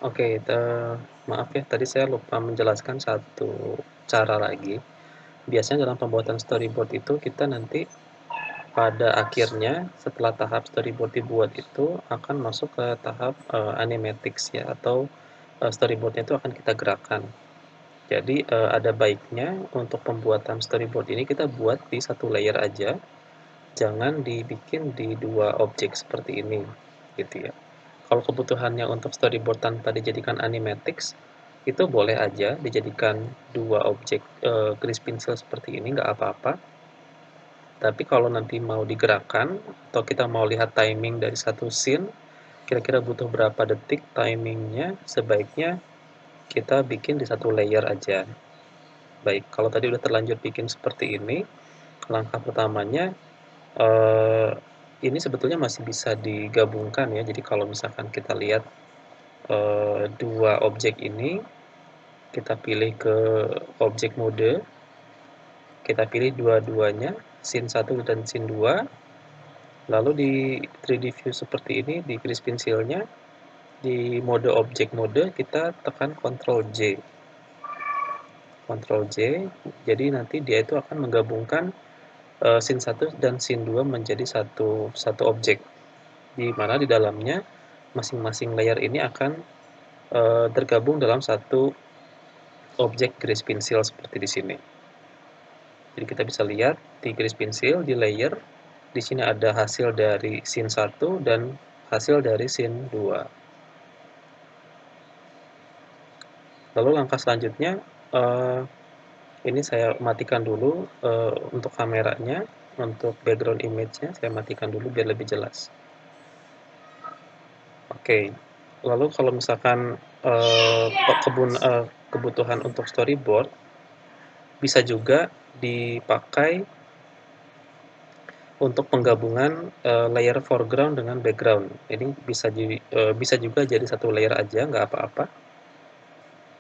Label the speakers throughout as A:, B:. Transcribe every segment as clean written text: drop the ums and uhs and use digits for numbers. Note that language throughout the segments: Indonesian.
A: Oke, maaf ya tadi saya lupa menjelaskan satu cara lagi. Biasanya dalam pembuatan storyboard itu kita nanti pada akhirnya setelah tahap storyboard dibuat itu akan masuk ke tahap, animatics ya atau, storyboard itu akan kita gerakkan. Jadi, ada baiknya untuk pembuatan storyboard ini kita buat di satu layer aja, jangan dibikin di 2 objek seperti ini, gitu ya. Kalau kebutuhannya untuk storyboard tanpa dijadikan animatics, itu boleh aja dijadikan 2 objek, grease pencil seperti ini, nggak apa-apa. Tapi kalau nanti mau digerakkan, atau kita mau lihat timing dari satu scene, kira-kira butuh berapa detik timingnya, sebaiknya kita bikin di satu layer aja. Baik, kalau tadi udah terlanjur bikin seperti ini, langkah pertamanya, eee, ini sebetulnya masih bisa digabungkan ya. Jadi kalau misalkan kita lihat, 2 objek ini, kita pilih ke objek mode, kita pilih dua-duanya, scene 1 dan scene 2, lalu di 3D view seperti ini, di grease pensilnya, di mode objek mode, kita tekan Ctrl J. Ctrl J, jadi nanti dia itu akan menggabungkan scene 1 dan scene 2 menjadi satu objek, di mana di dalamnya masing-masing layer ini akan tergabung dalam satu objek grease pensil seperti di sini. Jadi kita bisa lihat di grease pensil, di layer, di sini ada hasil dari scene 1 dan hasil dari scene 2. Lalu langkah selanjutnya, ini saya matikan dulu untuk kameranya, untuk background image-nya saya matikan dulu biar lebih jelas. Oke, lalu kalau misalkan kebutuhan untuk storyboard bisa juga dipakai untuk penggabungan layer foreground dengan background. Ini bisa juga jadi satu layer aja, nggak apa-apa.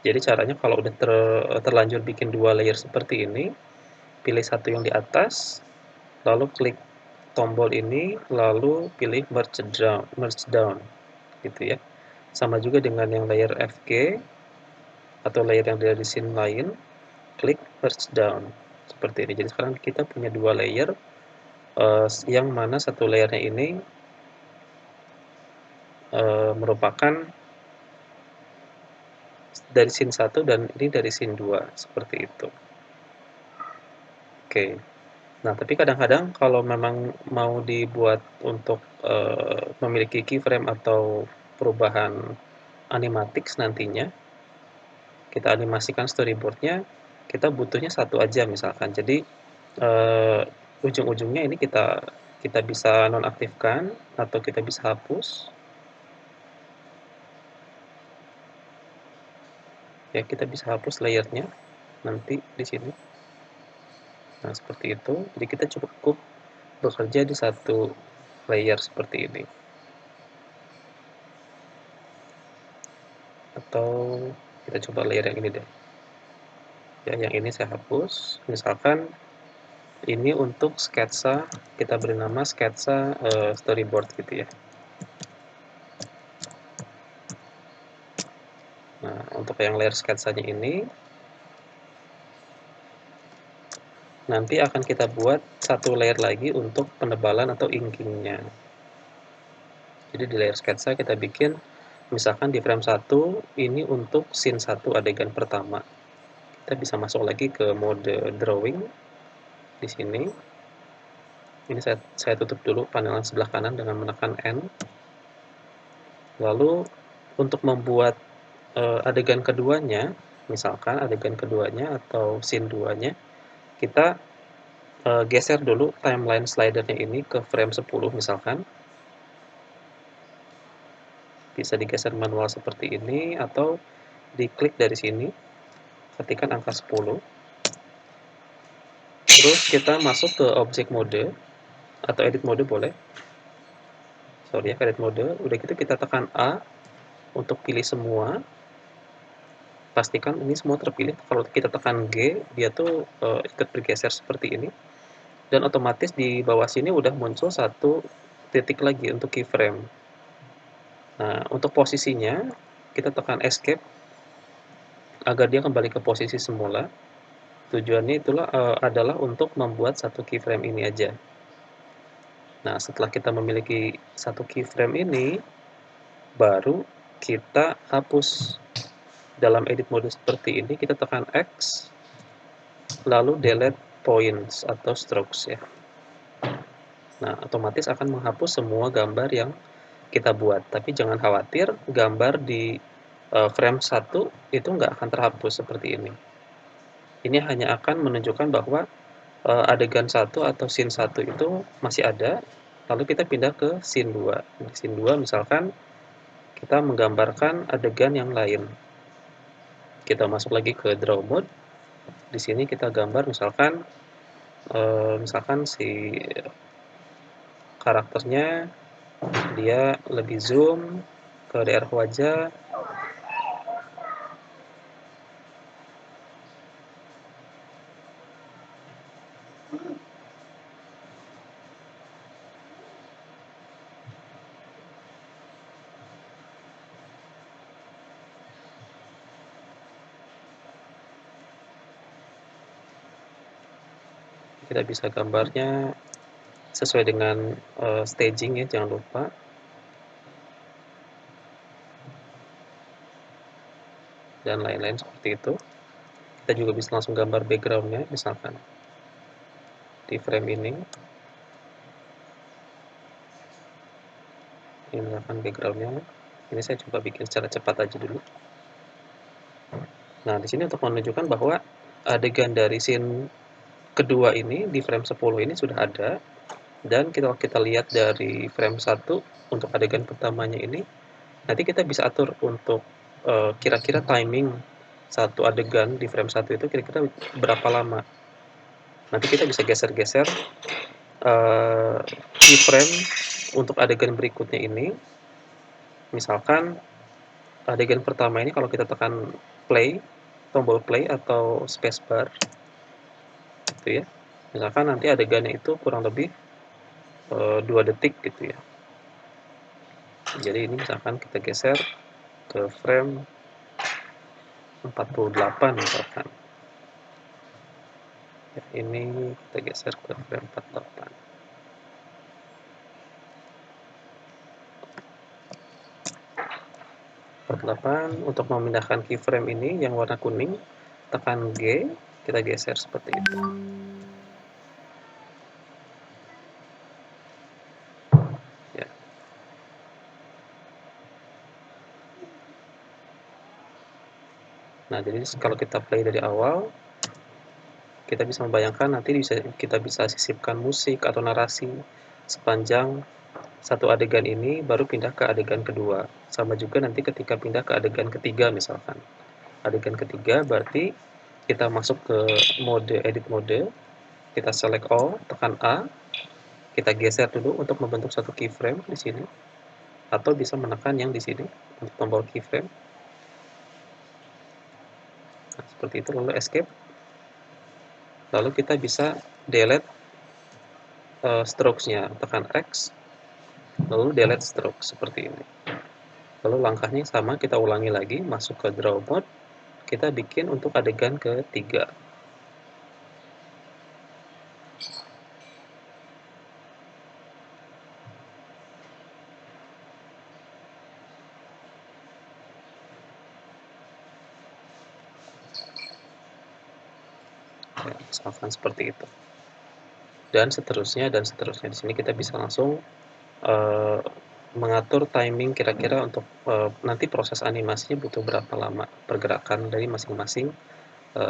A: Jadi caranya kalau udah terlanjur bikin 2 layer seperti ini, pilih satu yang di atas, lalu klik tombol ini, lalu pilih merge down gitu ya. Sama juga dengan yang layer FG atau layer yang dari scene lain, klik merge down seperti ini. Jadi sekarang kita punya 2 layer, yang mana satu layernya ini merupakan dari scene 1 dan ini dari scene 2 seperti itu. Oke. Nah, tapi kadang-kadang kalau memang mau dibuat untuk memiliki keyframe atau perubahan animatics nantinya, kita animasikan storyboardnya, kita butuhnya satu aja misalkan. Jadi ujung-ujungnya ini kita kita bisa nonaktifkan atau kita bisa hapus. Ya, kita bisa hapus layernya nanti di sini. Nah, seperti itu. Jadi kita cukup bekerja di satu layer seperti ini. Atau kita coba layer yang ini deh. Ya, yang ini saya hapus. Misalkan ini untuk sketsa, kita beri nama sketsa storyboard gitu ya. Nah, untuk yang layer sketsanya ini, nanti akan kita buat satu layer lagi untuk penebalan atau inkingnya. Jadi di layer sketsa kita bikin, misalkan di frame 1, ini untuk scene 1 adegan pertama. Kita bisa masuk lagi ke mode drawing, di sini. Ini saya tutup dulu panel sebelah kanan dengan menekan N. Lalu untuk membuat adegan keduanya, misalkan adegan keduanya atau scene 2-nya, kita geser dulu timeline slidernya ini ke frame 10 misalkan. Bisa digeser manual seperti ini atau diklik dari sini, ketikkan angka 10. Terus kita masuk ke object mode atau edit mode boleh. Sorry ya, edit mode. Udah gitu kita tekan A untuk pilih semua. Pastikan ini semua terpilih. Kalau kita tekan G, dia tuh ikut bergeser seperti ini. Dan otomatis di bawah sini udah muncul satu titik lagi untuk keyframe. Nah, untuk posisinya kita tekan escape agar dia kembali ke posisi semula. Tujuannya adalah untuk membuat satu keyframe ini aja. Nah, setelah kita memiliki satu keyframe ini, baru kita hapus. Dalam edit mode seperti ini, kita tekan X, lalu delete points atau strokes ya. Nah, otomatis akan menghapus semua gambar yang kita buat. Tapi jangan khawatir, gambar di frame 1 itu nggak akan terhapus seperti ini. Ini hanya akan menunjukkan bahwa adegan 1 atau scene 1 itu masih ada, lalu kita pindah ke scene 2. Di scene 2 misalkan kita menggambarkan adegan yang lain. Kita masuk lagi ke draw mode. Di sini kita gambar misalkan si karakternya dia lebih zoom ke daerah wajah. Kita bisa gambarnya sesuai dengan staging ya, jangan lupa. Dan lain-lain seperti itu. Kita juga bisa langsung gambar backgroundnya, misalkan di frame ini misalkan backgroundnya. Ini saya coba bikin secara cepat aja dulu. Nah, di sini untuk menunjukkan bahwa adegan dari scene kedua ini di frame 10 ini sudah ada, dan kita lihat dari frame 1 untuk adegan pertamanya ini, nanti kita bisa atur untuk kira-kira timing satu adegan di frame 1 itu kira-kira berapa lama. Nanti kita bisa geser-geser keyframe untuk adegan berikutnya ini. Misalkan adegan pertama ini kalau kita tekan play, tombol play atau spacebar gitu ya, misalkan nanti adegannya itu kurang lebih 2 detik gitu ya. Jadi ini misalkan kita geser ke frame 48 misalkan. Ya, ini kita geser ke frame 48. Untuk memindahkan keyframe ini yang warna kuning, tekan G, kita geser seperti itu. Ya. Nah, jadi kalau kita play dari awal, kita bisa membayangkan nanti kita bisa sisipkan musik atau narasi sepanjang satu adegan ini, baru pindah ke adegan kedua. Sama juga nanti ketika pindah ke adegan ketiga misalkan. Adegan ketiga berarti kita masuk ke edit mode, kita select all, tekan A, kita geser dulu untuk membentuk satu keyframe di sini, atau bisa menekan yang di sini untuk tombol keyframe. Nah, seperti itu, lalu escape. Lalu kita bisa delete strokes-nya, tekan X, lalu delete stroke seperti ini. Lalu langkahnya sama, kita ulangi lagi, masuk ke draw mode, kita bikin untuk adegan ketiga. Ya, misalkan seperti itu. Dan seterusnya dan seterusnya. Di sini kita bisa langsung mengatur timing kira-kira untuk nanti proses animasinya butuh berapa lama pergerakan dari masing-masing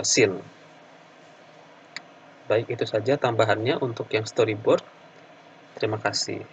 A: scene. Baik, itu saja tambahannya untuk yang storyboard. Terima kasih.